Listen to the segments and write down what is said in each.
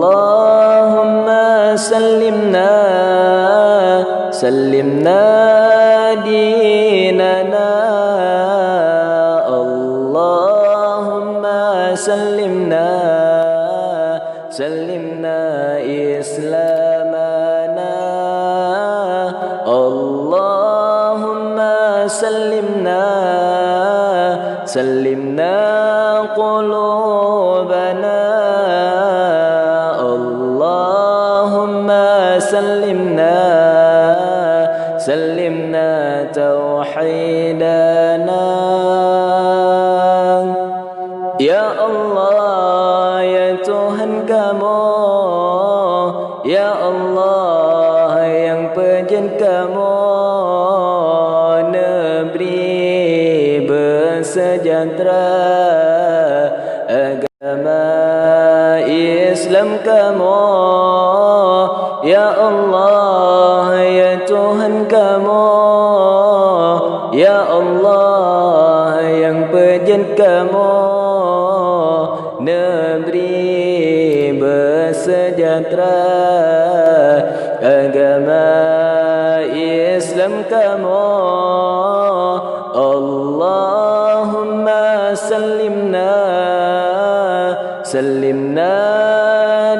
Allahumma sallimna sallimna dinana Allahumma sallimna sallimna islamana Allahumma sallimna sallimna qulubana Allahumma sallimna sallimna tauhidana Ya Allah ya Tuhan kamu Ya Allah yang penjen kamu negeri bersejahtera agama Islam kamu Ya Allah ya Tuhan kamu Ya Allah yang penjen kamu negeri bersejahtera agama Islam kamu Allahumma sallimna sallimna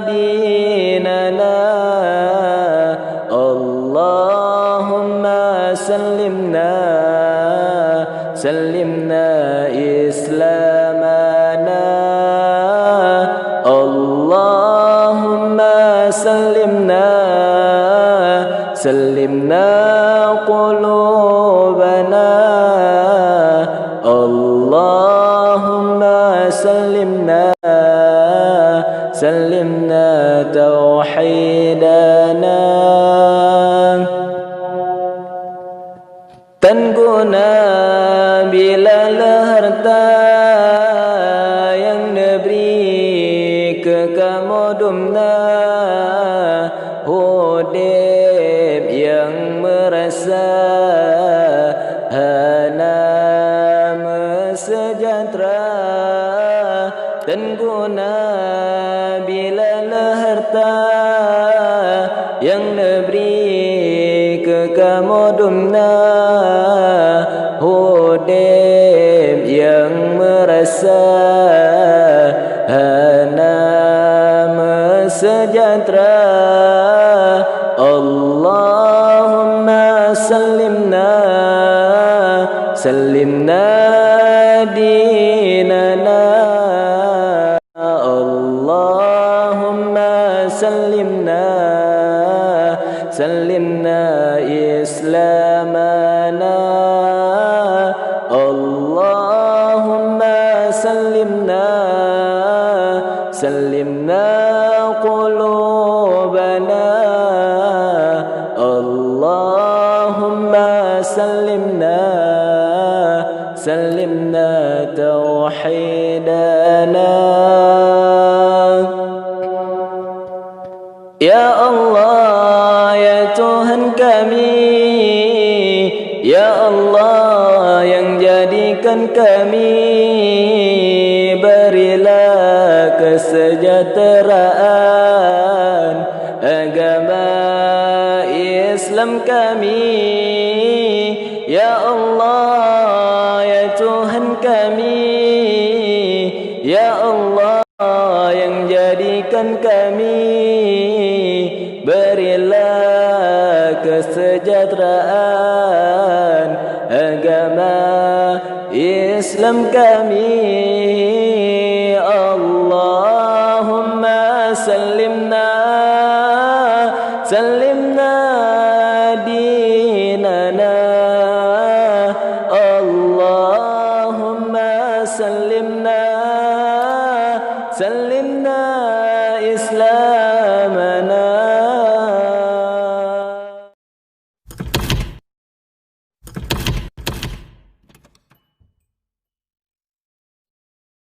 dinana Allahumma sallimna sallimna islamana Allahumma sallimna sallimna qulubana Allahumma sallimna sallimna tauhidana tan guna bila harta yang diberi ke kamu dumna hudib yang merasa hana sejahtera dan guna bila harta yang diberi ke kamu dumna hudib yang merasa hana sejahtera Allahumma sallimna sallimna dinana Allahumma sallimna sallimna islamana Allahumma sallimna sallimna qulubana Allahumma sallimna sallimna tauhidana Ya Allah ya Tuhan kami Ya Allah yang jadikan kami berilah kesejahteraan agama Islam kami Ya Allah ya Tuhan kami Ya Allah yang jadikan kami berilah kesejahteraan agama Islam kami Allah